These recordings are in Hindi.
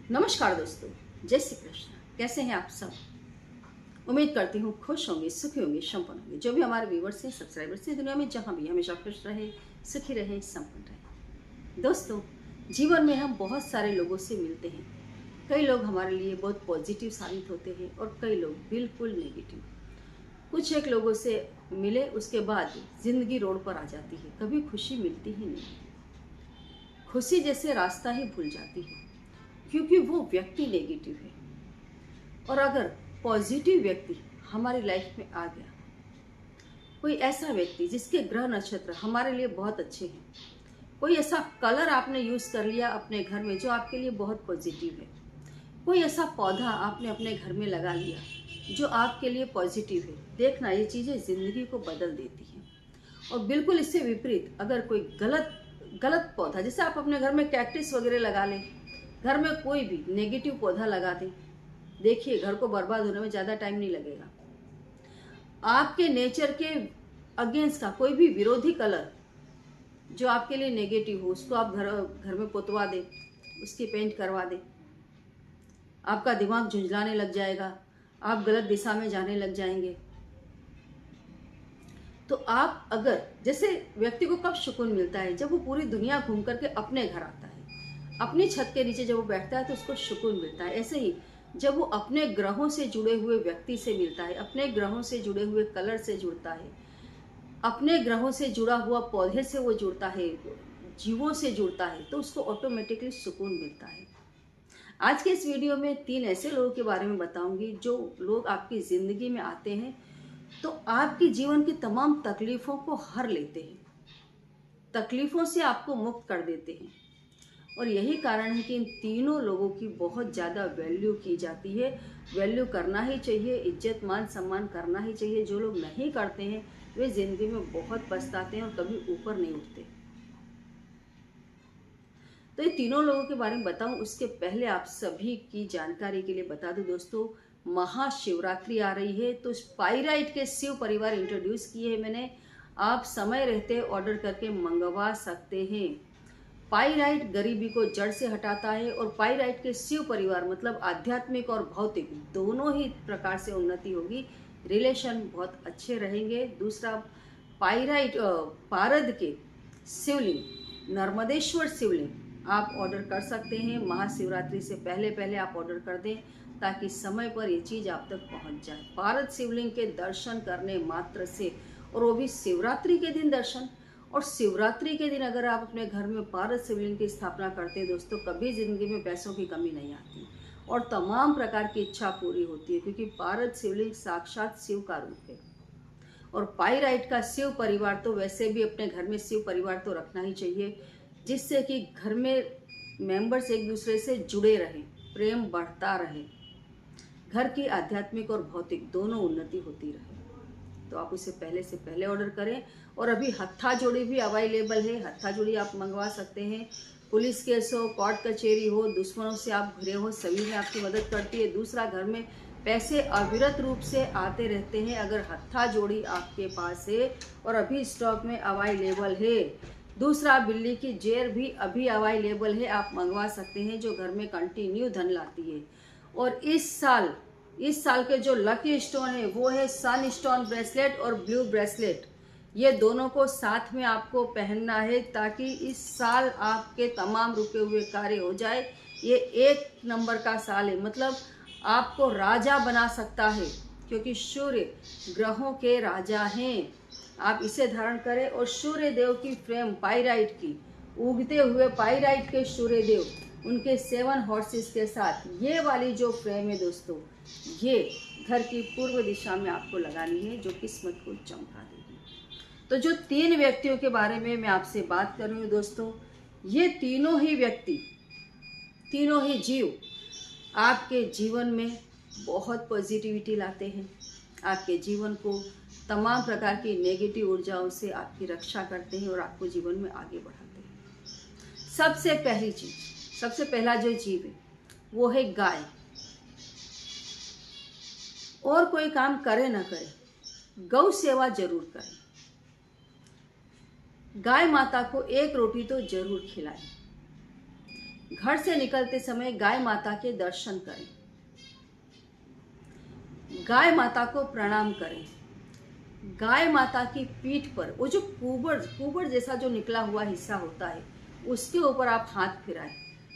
नमस्कार दोस्तों, जय श्री कृष्ण। कैसे हैं आप सब? उम्मीद करती हूँ खुश होंगे, सुखी होंगे, संपन्न होंगे। जो भी हमारे व्यूवर्स हैं, सब्सक्राइबर्स हैं, दुनिया में जहाँ भी हमेशा खुश रहे, सुखी रहे, संपन्न रहे। दोस्तों, जीवन में हम बहुत सारे लोगों से मिलते हैं। कई लोग हमारे लिए बहुत पॉजिटिव साबित होते हैं और कई लोग बिल्कुल नेगेटिव। कुछ एक लोगों से मिले उसके बाद जिंदगी रोड पर आ जाती है, कभी खुशी मिलती ही नहीं। खुशी जैसे रास्ता ही भूल जाती है, क्योंकि वो व्यक्ति नेगेटिव है। और अगर पॉजिटिव व्यक्ति हमारी लाइफ में आ गया, कोई ऐसा व्यक्ति जिसके ग्रह नक्षत्र हमारे लिए बहुत अच्छे हैं, कोई ऐसा कलर आपने यूज़ कर लिया अपने घर में जो आपके लिए बहुत पॉजिटिव है, कोई ऐसा पौधा आपने अपने घर में लगा लिया जो आपके लिए पॉजिटिव है, देखना ये चीज़ें ज़िंदगी को बदल देती हैं। और बिल्कुल इससे विपरीत अगर कोई गलत पौधा, जैसे आप अपने घर में कैक्टस वगैरह लगा लें, घर में कोई भी नेगेटिव पौधा लगा दें, देखिए घर को बर्बाद होने में ज़्यादा टाइम नहीं लगेगा। आपके नेचर के अगेंस्ट का कोई भी विरोधी कलर जो आपके लिए नेगेटिव हो, उसको आप घर में पुतवा दें, उसकी पेंट करवा दें, आपका दिमाग झुंझलाने लग जाएगा, आप गलत दिशा में जाने लग जाएंगे। तो आप अगर, जैसे व्यक्ति को कब सुकून मिलता है? जब वो पूरी दुनिया घूम करके अपने घर आता है, अपनी छत के नीचे जब वो बैठता है तो उसको सुकून मिलता है। ऐसे ही जब वो अपने ग्रहों से जुड़े हुए व्यक्ति से मिलता है, अपने ग्रहों से जुड़े हुए कलर से जुड़ता है, अपने ग्रहों से जुड़ा हुआ पौधे से वो जुड़ता है, जीवों से जुड़ता है, तो उसको ऑटोमेटिकली सुकून मिलता है। आज के इस वीडियो में 3 ऐसे लोगों के बारे में बताऊंगी जो लोग आपकी ज़िंदगी में आते हैं तो आपके जीवन की तमाम तकलीफ़ों को हर लेते हैं, तकलीफ़ों से आपको मुक्त कर देते हैं। और यही कारण है कि इन तीनों लोगों की बहुत ज़्यादा वैल्यू की जाती है। वैल्यू करना ही चाहिए, इज्जत मान सम्मान करना ही चाहिए। जो लोग नहीं करते हैं वे ज़िंदगी में बहुत पछताते हैं और कभी ऊपर नहीं उठते। तो ये तीनों लोगों के बारे में बताऊं उसके पहले आप सभी की जानकारी के लिए बता दूं दोस्तों, महाशिवरात्रि आ रही है, तो स्पाइराइट के शिव परिवार इंट्रोड्यूस किए हैं मैंने। आप समय रहते ऑर्डर करके मंगवा सकते हैं। पाइराइट गरीबी को जड़ से हटाता है और पाइराइट के शिव परिवार मतलब आध्यात्मिक और भौतिक दोनों ही प्रकार से उन्नति होगी, रिलेशन बहुत अच्छे रहेंगे। दूसरा, पाइराइट पारद के शिवलिंग, नर्मदेश्वर शिवलिंग आप ऑर्डर कर सकते हैं। महाशिवरात्रि से पहले पहले आप ऑर्डर कर दें ताकि समय पर ये चीज़ आप तक पहुंच जाए। पारद शिवलिंग के दर्शन करने मात्र से, और वो भी शिवरात्रि के दिन दर्शन, और शिवरात्रि के दिन अगर आप अपने घर में पारद शिवलिंग की स्थापना करते हैं दोस्तों, कभी ज़िंदगी में पैसों की कमी नहीं आती और तमाम प्रकार की इच्छा पूरी होती है, क्योंकि पारद शिवलिंग साक्षात शिव का रूप है। और पाइराइट का शिव परिवार तो वैसे भी अपने घर में शिव परिवार तो रखना ही चाहिए, जिससे कि घर में मेंबर्स एक दूसरे से जुड़े रहें, प्रेम बढ़ता रहे, घर की आध्यात्मिक और भौतिक दोनों उन्नति होती रहे। तो आप उसे पहले से पहले ऑर्डर करें। और अभी हत्था जोड़ी भी अवेलेबल है, हत्था जोड़ी आप मंगवा सकते हैं। पुलिस केस हो, कोर्ट कचहरी हो, दुश्मनों से आप घिरे हो, सभी में आपकी मदद करती है। दूसरा, घर में पैसे अविरत रूप से आते रहते हैं अगर हत्था जोड़ी आपके पास है और अभी स्टॉक में अवेलेबल है। दूसरा, बिल्ली की जेर भी अभी अवेलेबल है, आप मंगवा सकते हैं, जो घर में कंटिन्यू धन लाती है। और इस साल के जो लकी स्टोन है वो है सन स्टोन ब्रेसलेट और ब्लू ब्रेसलेट। ये दोनों को साथ में आपको पहनना है ताकि इस साल आपके तमाम रुके हुए कार्य हो जाए। ये 1 नंबर का साल है, मतलब आपको राजा बना सकता है, क्योंकि सूर्य ग्रहों के राजा हैं। आप इसे धारण करें और सूर्य देव की फ्रेम पाइराइट की, उगते हुए पाइराइट के सूर्य देव, उनके 7 हॉर्सेस के साथ ये वाली जो फ्रेम है दोस्तों, ये घर की पूर्व दिशा में आपको लगानी है, जो किस्मत को चमका देगी। तो जो 3 व्यक्तियों के बारे में मैं आपसे बात कर रही हूँ दोस्तों, ये तीनों ही व्यक्ति, तीनों ही जीव आपके जीवन में बहुत पॉजिटिविटी लाते हैं, आपके जीवन को तमाम प्रकार की नेगेटिव ऊर्जाओं से आपकी रक्षा करते हैं और आपको जीवन में आगे बढ़ाते हैं। सबसे पहली चीज, सबसे पहला जो जीव है वो है गाय। और कोई काम करे ना करे, गौ सेवा जरूर करें। गाय माता को 1 रोटी तो जरूर खिलाएं, घर से निकलते समय गाय माता के दर्शन करें, गाय माता को प्रणाम करें। गाय माता की पीठ पर वो जो कुबर जैसा जो निकला हुआ हिस्सा होता है उसके ऊपर आप हाथ फिराएं।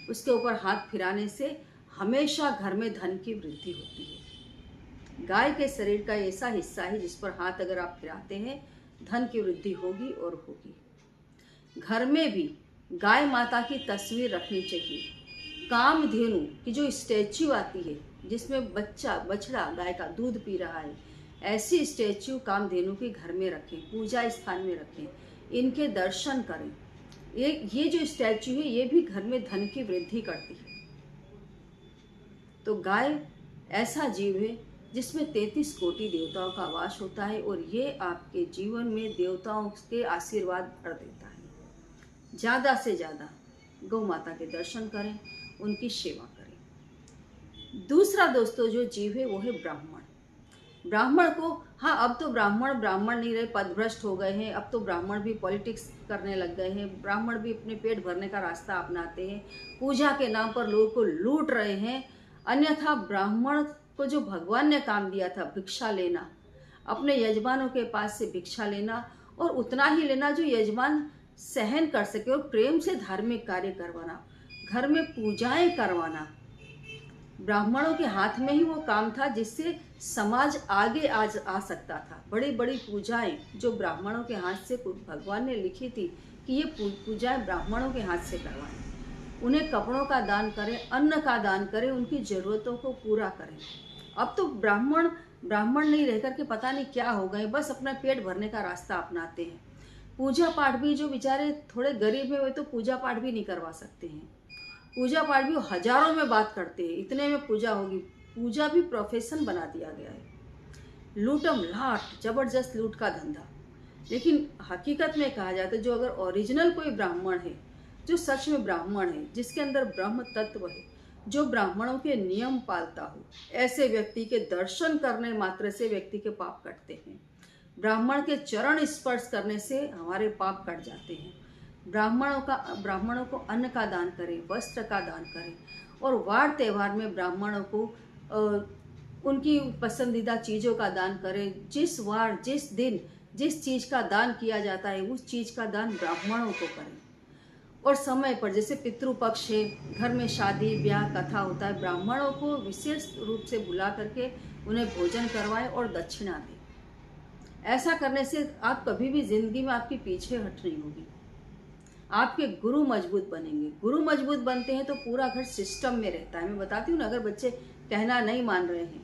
उसके ऊपर हाथ फिराने से हमेशा घर में धन की वृद्धि होती है। गाय के शरीर का ऐसा हिस्सा है जिस पर हाथ अगर आप फिराते हैं धन की वृद्धि होगी और होगी। घर में भी गाय माता की तस्वीर रखनी चाहिए। कामधेनु की जो स्टैच्यू आती है जिसमें बछड़ा गाय का दूध पी रहा है, ऐसी स्टैच्यू कामधेनु के घर में रखें, पूजा स्थान में रखें, इनके दर्शन करें। ये जो स्टैच्यू है ये भी घर में धन की वृद्धि करती है। तो गाय ऐसा जीव है जिसमें 33 कोटि देवताओं का वास होता है और ये आपके जीवन में देवताओं के आशीर्वाद भर देता है। ज़्यादा से ज़्यादा गौ माता के दर्शन करें, उनकी सेवा करें। दूसरा दोस्तों जो जीव है वो है ब्राह्मण। ब्राह्मण को, हाँ अब तो ब्राह्मण नहीं रहे, पदभ्रष्ट हो गए हैं। अब तो ब्राह्मण भी पॉलिटिक्स करने लग गए हैं। ब्राह्मण भी अपने पेट भरने का रास्ता अपनाते हैं, पूजा के नाम पर लोगों को लूट रहे हैं। अन्यथा ब्राह्मण को जो भगवान ने काम दिया था भिक्षा लेना, अपने यजमानों के पास से भिक्षा लेना और उतना ही लेना जो यजमान सहन कर सके, और प्रेम से धार्मिक कार्य करवाना, घर में पूजाएं करवाना, ब्राह्मणों के हाथ में ही वो काम था जिससे समाज आगे आ सकता था। बड़ी बड़ी पूजाएं जो ब्राह्मणों के हाथ से भगवान ने लिखी थी कि ये पूजाएं ब्राह्मणों के हाथ से करवाएं। उन्हें कपड़ों का दान करें, अन्न का दान करें, उनकी ज़रूरतों को पूरा करें। अब तो ब्राह्मण नहीं रह करके पता नहीं क्या हो गए, बस अपना पेट भरने का रास्ता अपनाते हैं। पूजा पाठ भी जो बेचारे थोड़े गरीब है वे तो पूजा पाठ भी नहीं करवा सकते हैं। पूजा पाठ भी हजारों में बात करते हैं, इतने में पूजा होगी। पूजा भी प्रोफेशन बना दिया गया है। लूटम लाट, जबरदस्त लूट का धंधा। लेकिन हकीकत में कहा जाता है जो अगर ओरिजिनल कोई ब्राह्मण है, जो सच में ब्राह्मण है, जिसके अंदर ब्रह्म तत्व है, जो ब्राह्मणों के नियम पालता हो, ऐसे व्यक्ति के दर्शन करने मात्र से व्यक्ति के पाप कटते हैं। ब्राह्मण के चरण स्पर्श करने से हमारे पाप कट जाते हैं। ब्राह्मणों को अन्न का दान करें, वस्त्र का दान करें, और वार त्यौहार में ब्राह्मणों को उनकी पसंदीदा चीज़ों का दान करें। जिस वार जिस दिन जिस चीज़ का दान किया जाता है उस चीज़ का दान ब्राह्मणों को करें। और समय पर, जैसे पितृपक्ष है, घर में शादी ब्याह कथा होता है, ब्राह्मणों को विशेष रूप से बुला करके उन्हें भोजन करवाएं और दक्षिणा दें। ऐसा करने से आप कभी भी जिंदगी में आपकी पीछे हट नहीं होगी। आपके गुरु मजबूत बनेंगे। गुरु मजबूत बनते हैं तो पूरा घर सिस्टम में रहता है। मैं बताती हूँ ना, अगर बच्चे कहना नहीं मान रहे हैं,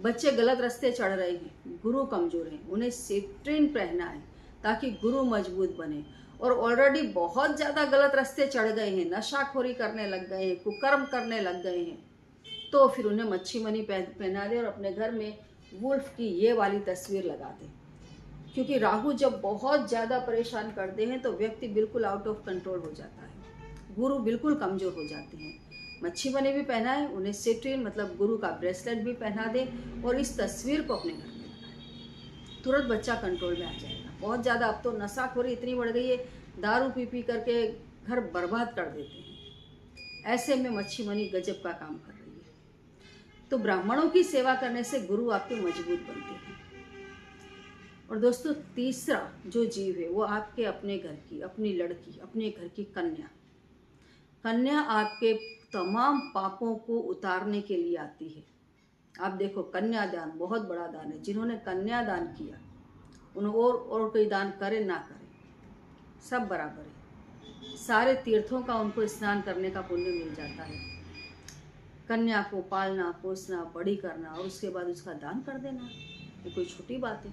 बच्चे गलत रास्ते चढ़ रहे हैं, गुरु कमजोर हैं, उन्हें सेफ्ट्रिन पहना है ताकि गुरु मजबूत बने। और ऑलरेडी बहुत ज़्यादा गलत रास्ते चढ़ गए हैं, नशाखोरी करने लग गए हैं, कुकर्म करने लग गए हैं, तो फिर उन्हें मच्छी मनी पहना दे और अपने घर में वुल्फ की ये वाली तस्वीर लगा दे। क्योंकि राहु जब बहुत ज़्यादा परेशान करते हैं तो व्यक्ति बिल्कुल आउट ऑफ कंट्रोल हो जाता है, गुरु बिल्कुल कमज़ोर हो जाते हैं। मच्छी मनी भी पहनाए, उन्हें सिट्रिन मतलब गुरु का ब्रेसलेट भी पहना दे और इस तस्वीर को अपने घर में लगाए, तुरंत बच्चा कंट्रोल में आ जाएगा। बहुत ज़्यादा अब तो नशाखोरी इतनी बढ़ गई है, दारू पी करके घर बर्बाद कर देते हैं। ऐसे में मच्छी मनी गजब का काम कर रही है। तो ब्राह्मणों की सेवा करने से गुरु आपके मजबूत बनते हैं। और दोस्तों तीसरा जो जीव है वो आपके अपने घर की, अपनी लड़की, अपने घर की कन्या। कन्या आपके तमाम पापों को उतारने के लिए आती है। आप देखो, कन्यादान बहुत बड़ा दान है। जिन्होंने कन्यादान किया उन्हें और कोई दान करे ना करे, सब बराबर है। सारे तीर्थों का उनको स्नान करने का पुण्य मिल जाता है। कन्या को पालना पोसना, बड़ी करना और उसके बाद उसका दान कर देना, ये कोई छोटी बात है।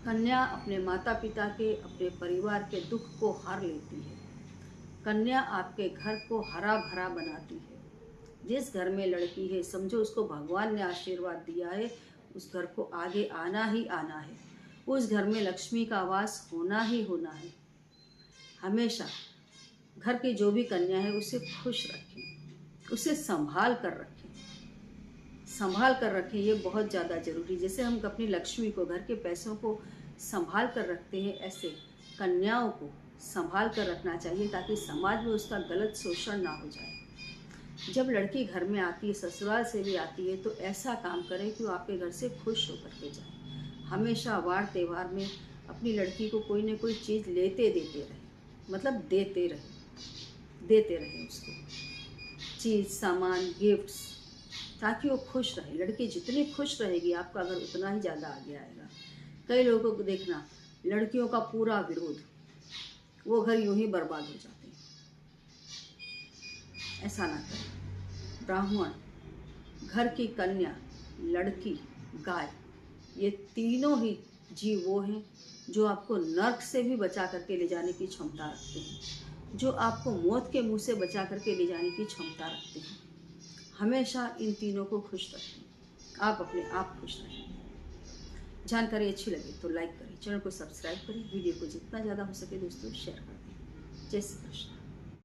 कन्या अपने माता पिता के, अपने परिवार के दुख को हर लेती है। कन्या आपके घर को हरा भरा बनाती है। जिस घर में लड़की है, समझो उसको भगवान ने आशीर्वाद दिया है, उस घर को आगे आना ही आना है। उस घर में लक्ष्मी का वास होना ही होना है। हमेशा घर की जो भी कन्या है उसे खुश रखें, उसे संभाल कर रखें। संभाल कर रखें, ये बहुत ज़्यादा जरूरी। जैसे हम अपनी लक्ष्मी को, घर के पैसों को संभाल कर रखते हैं, ऐसे कन्याओं को संभाल कर रखना चाहिए ताकि समाज में उसका गलत शोषण ना हो जाए। जब लड़की घर में आती है, ससुराल से भी आती है, तो ऐसा काम करे कि वो आपके घर से खुश होकर के जाए। हमेशा वार त्यौहार में अपनी लड़की को कोई ना कोई चीज़ लेते देते रहे, मतलब देते रहे उसको चीज़, सामान, गिफ्ट्स, ताकि वो खुश रहे। लड़की जितनी खुश रहेगी आपका घर उतना ही ज़्यादा आगे आएगा। कई लोगों को देखना, लड़कियों का पूरा विरोध, वो घर यूं ही बर्बाद हो जाते हैं। ऐसा ना करें। ब्राह्मण, घर की कन्या, लड़की, गाय, ये तीनों ही जीव वो हैं जो आपको नर्क से भी बचा करके ले जाने की क्षमता रखते हैं, जो आपको मौत के मुंह से बचा करके ले जाने की क्षमता रखते हैं। हमेशा इन तीनों को खुश रखें, आप अपने आप खुश रहें। जानकारी अच्छी लगे तो लाइक करें, चैनल को सब्सक्राइब करें, वीडियो को जितना ज़्यादा हो सके दोस्तों शेयर कर दें। जय श्री कृष्ण।